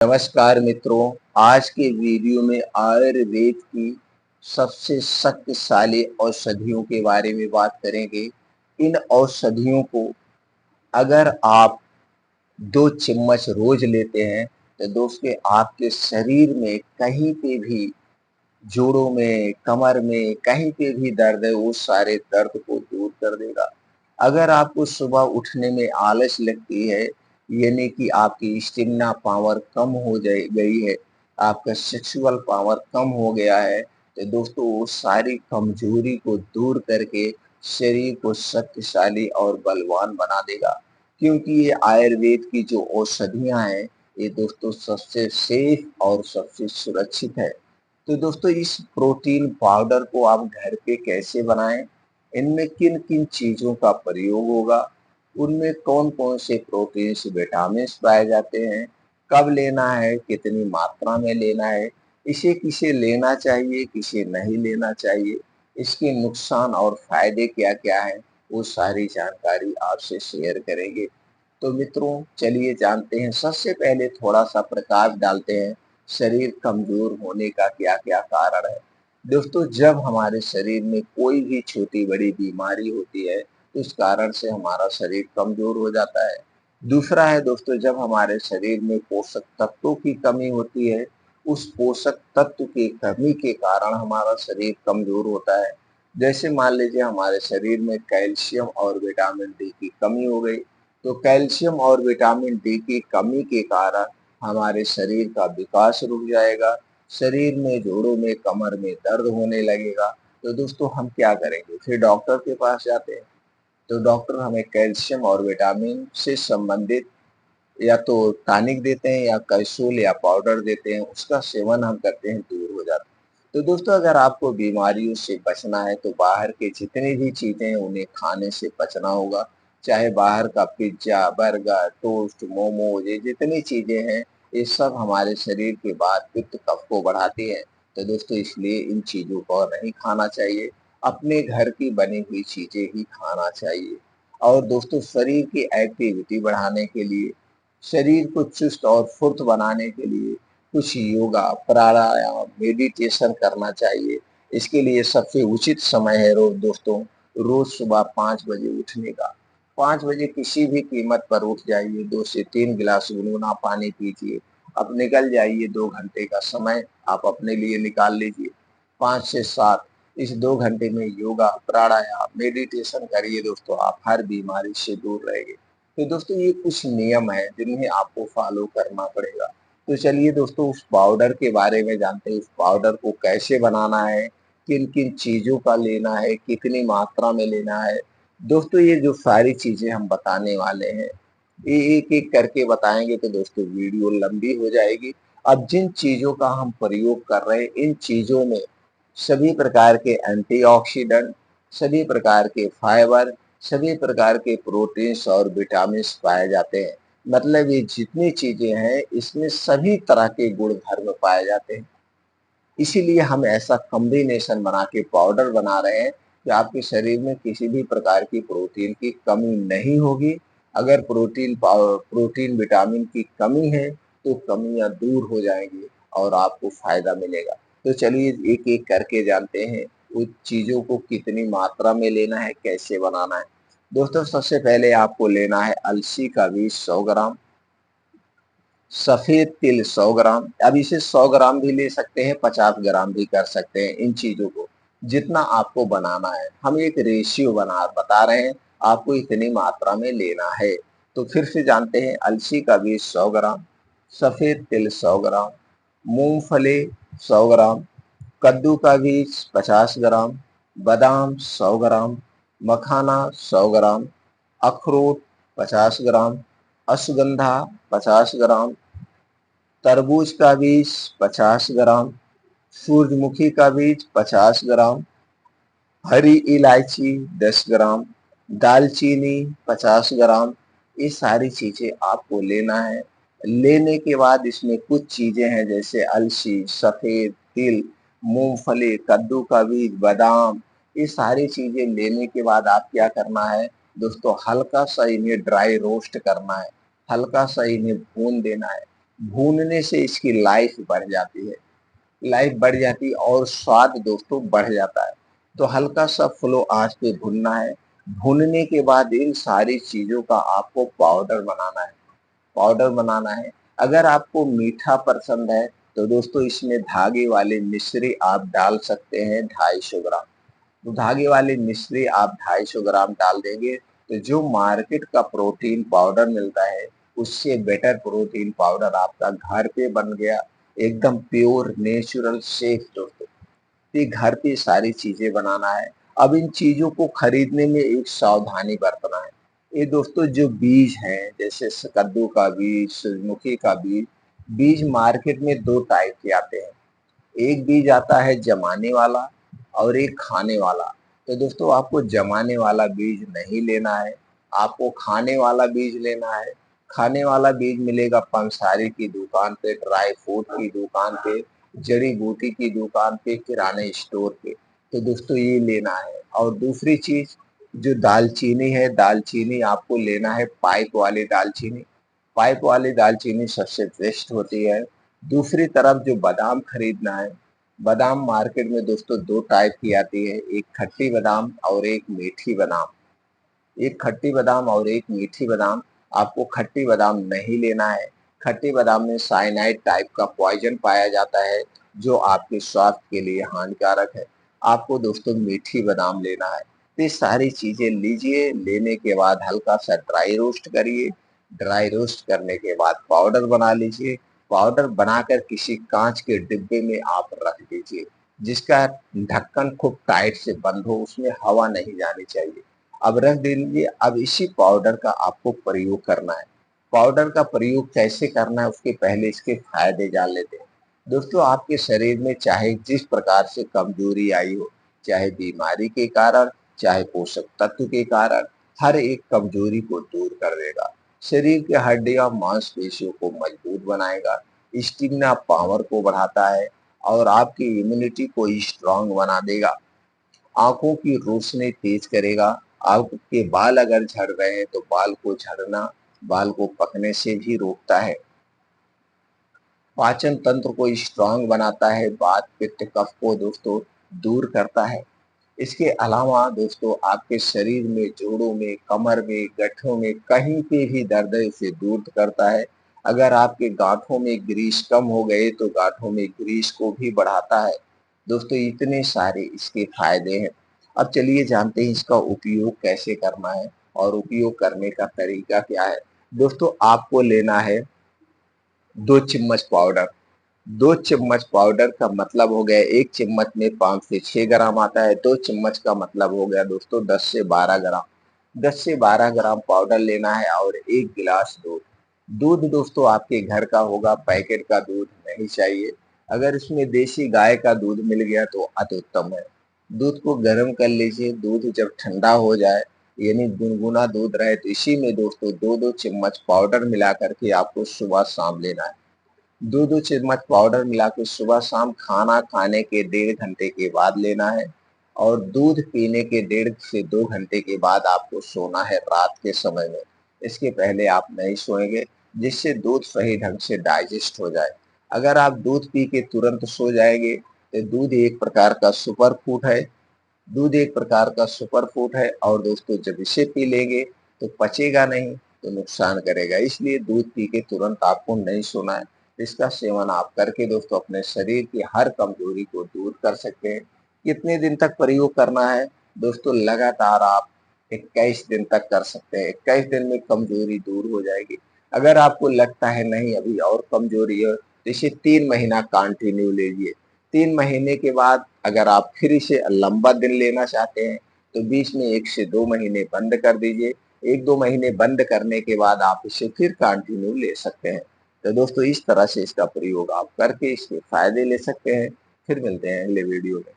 नमस्कार मित्रों, आज के वीडियो में आयुर्वेद की सबसे शक्तिशाली औषधियों के बारे में बात करेंगे। इन औषधियों को अगर आप 2 चम्मच रोज लेते हैं तो दोस्तों आपके शरीर में कहीं पे भी जोड़ों में, कमर में, कहीं पे भी दर्द है वो सारे दर्द को दूर कर देगा। अगर आपको सुबह उठने में आलस लगती है, यानी कि आपकी स्टेमिना पावर कम हो जाए गई है, आपका सेक्सुअल पावर कम हो गया है, तो दोस्तों वो सारी कमजोरी को दूर करके शरीर को शक्तिशाली और बलवान बना देगा। क्योंकि ये आयुर्वेद की जो औषधियाँ हैं, ये दोस्तों सबसे सेफ और सबसे सुरक्षित है। तो दोस्तों इस प्रोटीन पाउडर को आप घर पे कैसे बनाएं, इनमें किन किन चीजों का प्रयोग होगा, उनमें कौन कौन से प्रोटीन्स विटामिन पाए जाते हैं, कब लेना है, कितनी मात्रा में लेना है, इसे किसे लेना चाहिए, किसे नहीं लेना चाहिए, इसके नुकसान और फायदे क्या क्या है, वो सारी जानकारी आपसे शेयर करेंगे। तो मित्रों चलिए जानते हैं। सबसे पहले थोड़ा सा प्रकाश डालते हैं शरीर कमजोर होने का क्या क्या कारण है। दोस्तों जब हमारे शरीर में कोई भी छोटी बड़ी बीमारी होती है तो उस कारण से हमारा शरीर कमजोर हो जाता है। दूसरा है दोस्तों, जब हमारे शरीर में पोषक तत्वों की कमी होती है, उस पोषक तत्व की कमी के कारण हमारा शरीर कमजोर होता है। जैसे मान लीजिए हमारे शरीर में कैल्शियम और विटामिन डी की कमी हो गई, तो कैल्शियम और विटामिन डी की कमी के कारण हमारे शरीर का विकास रुक जाएगा, शरीर में, जोड़ों में, कमर में दर्द होने लगेगा। तो दोस्तों हम क्या करेंगे, फिर डॉक्टर के पास जाते हैं। तो डॉक्टर हमें कैल्शियम और विटामिन से संबंधित या तो टॉनिक देते हैं या कैप्सूल या पाउडर देते हैं, उसका सेवन हम करते हैं, दूर हो जाता है। तो दोस्तों अगर आपको बीमारियों से बचना है तो बाहर के जितनी भी चीजें हैं उन्हें खाने से बचना होगा। चाहे बाहर का पिज्जा, बर्गर, टोस्ट, मोमोज, ये जितनी चीजें हैं ये सब हमारे शरीर के बाद पित्त कफ को बढ़ाती है। तो दोस्तों इसलिए इन चीजों को नहीं खाना चाहिए, अपने घर की बनी हुई चीजें ही खाना चाहिए। और दोस्तों शरीर की एक्टिविटी बढ़ाने के लिए, शरीर को चुस्त और फुर्त बनाने के लिए कुछ योगा, प्राणायाम, मेडिटेशन करना चाहिए। इसके लिए सबसे उचित समय है रोज सुबह 5 बजे उठने का। 5 बजे किसी भी कीमत पर उठ जाइए, 2 से 3 गिलास गुनगुना पानी पीजिए। अब निकल जाइए, 2 घंटे का समय आप अपने लिए निकाल लीजिए। 5 से 7 इस 2 घंटे में योगा, प्राणायाम, मेडिटेशन करिए दोस्तों, आप हर बीमारी से दूर रहेंगे। तो दोस्तों ये कुछ नियम है जिन्हें आपको फॉलो करना पड़ेगा। तो चलिए दोस्तों उस पाउडर के बारे में जानते हैं। उस पाउडर को कैसे बनाना है, किन किन चीजों का लेना है, कितनी मात्रा में लेना है। दोस्तों ये जो सारी चीजें हम बताने वाले हैं, ये एक एक करके बताएंगे तो दोस्तों वीडियो लंबी हो जाएगी। अब जिन चीजों का हम प्रयोग कर रहे हैं, इन चीजों में सभी प्रकार के एंटीऑक्सीडेंट, सभी प्रकार के फाइबर, सभी प्रकार के प्रोटीन्स और विटामिन्स पाए जाते हैं। मतलब ये जितनी चीजें हैं इसमें सभी तरह के गुण धर्म पाए जाते हैं। इसीलिए हम ऐसा कॉम्बिनेशन बना के पाउडर बना रहे हैं कि आपके शरीर में किसी भी प्रकार की प्रोटीन की कमी नहीं होगी। अगर प्रोटीन विटामिन की कमी है तो कमियां दूर हो जाएंगी और आपको फायदा मिलेगा। तो चलिए एक एक करके जानते हैं उन चीजों को कितनी मात्रा में लेना है, कैसे बनाना है। दोस्तों सबसे पहले आपको लेना है अलसी का बीज 100 ग्राम, सफेद तिल 100 ग्राम। अब इसे 100 ग्राम भी ले सकते हैं, 50 ग्राम भी कर सकते हैं। इन चीजों को जितना आपको बनाना है, हम एक रेशियो बता रहे हैं, आपको इतनी मात्रा में लेना है। तो फिर से जानते हैं, अलसी का बीज 100 ग्राम, सफेद तिल 100 ग्राम, मूंगफली 100 ग्राम, कद्दू का बीज 50 ग्राम, बादाम 100 ग्राम, मखाना 100 ग्राम, अखरोट 50 ग्राम, अश्वगंधा 50 ग्राम, तरबूज का बीज 50 ग्राम, सूरजमुखी का बीज 50 ग्राम, हरी इलायची 10 ग्राम, दालचीनी 50 ग्राम। ये सारी चीजें आपको लेना है। लेने के बाद इसमें कुछ चीजें हैं जैसे अलसी, सफेद तिल, मूंगफली, कद्दू का बीज, बादाम। ये सारी चीजें लेने के बाद आप क्या करना है दोस्तों, हल्का सा इन्हें ड्राई रोस्ट करना है, हल्का सा इन्हें भून देना है। भूनने से इसकी लाइफ बढ़ जाती है, लाइफ बढ़ जाती है और स्वाद दोस्तों बढ़ जाता है। तो हल्का सा फ्लो आंच पे भूनना है। भूनने के बाद इन सारी चीज़ों का आपको पाउडर बनाना है, पाउडर बनाना है। अगर आपको मीठा पसंद है तो दोस्तों इसमें धागे वाली मिश्री आप डाल सकते हैं 250 ग्राम। तो धागे वाली मिश्री आप 250 ग्राम डाल देंगे तो जो मार्केट का प्रोटीन पाउडर मिलता है उससे बेटर प्रोटीन पाउडर आपका घर पे बन गया, एकदम प्योर नेचुरल सेफ दोस्तों। ये घर पे सारी चीजें बनाना है। अब इन चीजों को खरीदने में एक सावधानी बरतना है। ये दोस्तों जो बीज हैं जैसे कद्दू का बीज, सूरजमुखी का बीज, बीज मार्केट में दो टाइप के आते हैं। एक बीज आता है जमाने वाला और एक खाने वाला। तो दोस्तों आपको जमाने वाला बीज नहीं लेना है, आपको खाने वाला बीज लेना है। खाने वाला बीज मिलेगा पंसारी की दुकान पे, ड्राई फ्रूट की दुकान पे, जड़ी बूटी की दुकान पे, किराने स्टोर पे। तो दोस्तों ये लेना है। और दूसरी चीज जो दालचीनी है, दालचीनी आपको लेना है पाइप वाली दालचीनी। पाइप वाली दालचीनी सबसे बेस्ट होती है। दूसरी तरफ जो बादाम खरीदना है, बादाम मार्केट में दोस्तों दो टाइप की आती है, एक खट्टी बादाम और एक मीठी बादाम। एक खट्टी बादाम और एक मीठी बादाम। आपको खट्टी बादाम नहीं लेना है। खट्टी बादाम में साइनाइड टाइप का पॉइजन पाया जाता है जो आपके स्वास्थ्य के लिए हानिकारक है। आपको दोस्तों मीठी बादाम लेना है। तो ये सारी चीजें लीजिए, लेने के बाद हल्का सा ड्राई रोस्ट करिए। ड्राई रोस्ट करने के बाद पाउडर बना लीजिए। पाउडर बनाकर किसी कांच के डिब्बे में आप रख दीजिए, जिसका ढक्कन खूब टाइट से बंद हो, उसमें हवा नहीं जानी चाहिए। अब रख दीजिए। अब इसी पाउडर का आपको प्रयोग करना है। पाउडर का प्रयोग कैसे करना है उसके पहले इसके फायदे जान लेते हैं। दोस्तों आपके शरीर में चाहे जिस प्रकार से कमजोरी आई हो, चाहे बीमारी के कारण, चाहे पोषक तत्व के कारण, हर एक कमजोरी को दूर कर देगा। शरीर के हड्डियां मांसपेशियों को मजबूत बनाएगा, स्टेमिना पावर को बढ़ाता है और आपकी इम्यूनिटी को स्ट्रांग बना देगा। आंखों की रोशनी तेज करेगा। आपके बाल अगर झड़ रहे हैं तो बाल को झड़ना, बाल को पकने से भी रोकता है। पाचन तंत्र को स्ट्रांग बनाता है, वात पित्त कफ को दोस्तों दूर करता है। इसके अलावा दोस्तों आपके शरीर में, जोड़ों में, कमर में, गठों में कहीं पे भी दर्द है उसे दूर करता है। अगर आपके गांठों में ग्रीस कम हो गए तो गांठों में ग्रीस को भी बढ़ाता है। दोस्तों इतने सारे इसके फायदे हैं। अब चलिए जानते हैं इसका उपयोग कैसे करना है और उपयोग करने का तरीका क्या है। दोस्तों आपको लेना है 2 चम्मच पाउडर। 2 चम्मच पाउडर का मतलब हो गया, एक चम्मच में 5 से 6 ग्राम आता है। 2 चम्मच का मतलब हो गया दोस्तों 10 से 12 ग्राम। 10 से 12 ग्राम पाउडर लेना है और 1 गिलास दूध। दूध दोस्तों आपके घर का होगा, पैकेट का दूध नहीं चाहिए। अगर इसमें देसी गाय का दूध मिल गया तो अति उत्तम है। दूध को गर्म कर लीजिए। दूध जब ठंडा हो जाए, यानी गुनगुना दूध रहे, तो इसी में दोस्तों 2-2 चम्मच पाउडर मिला करके आपको सुबह शाम लेना है। 2-2 चम्मच पाउडर मिला के सुबह शाम खाना खाने के 1.5 घंटे के बाद लेना है। और दूध पीने के 1.5 से 2 घंटे के बाद आपको सोना है रात के समय में। इसके पहले आप नहीं सोएंगे, जिससे दूध सही ढंग से डाइजेस्ट हो जाए। अगर आप दूध पी के तुरंत सो जाएंगे तो दूध एक प्रकार का सुपर फूड है। दूध एक प्रकार का सुपर फूड है और दोस्तों जब इसे पी लेंगे तो पचेगा नहीं, तो नुकसान करेगा। इसलिए दूध पी के तुरंत आपको नहीं सोना है। इसका सेवन आप करके दोस्तों अपने शरीर की हर कमजोरी को दूर कर सकते हैं। कितने दिन तक प्रयोग करना है दोस्तों? लगातार आप 21 दिन तक कर सकते हैं। 21 दिन में कमजोरी दूर हो जाएगी। अगर आपको लगता है नहीं अभी और कमजोरी है तो इसे 3 महीना कंटिन्यू लीजिए। 3 महीने के बाद अगर आप फिर इसे लंबा दिन लेना चाहते हैं तो बीच में 1 से 2 महीने बंद कर दीजिए। 1-2 महीने बंद करने के बाद आप इसे फिर कंटिन्यू ले सकते हैं। तो दोस्तों इस तरह से इसका प्रयोग आप करके इसके फायदे ले सकते हैं। फिर मिलते हैं अगले वीडियो में।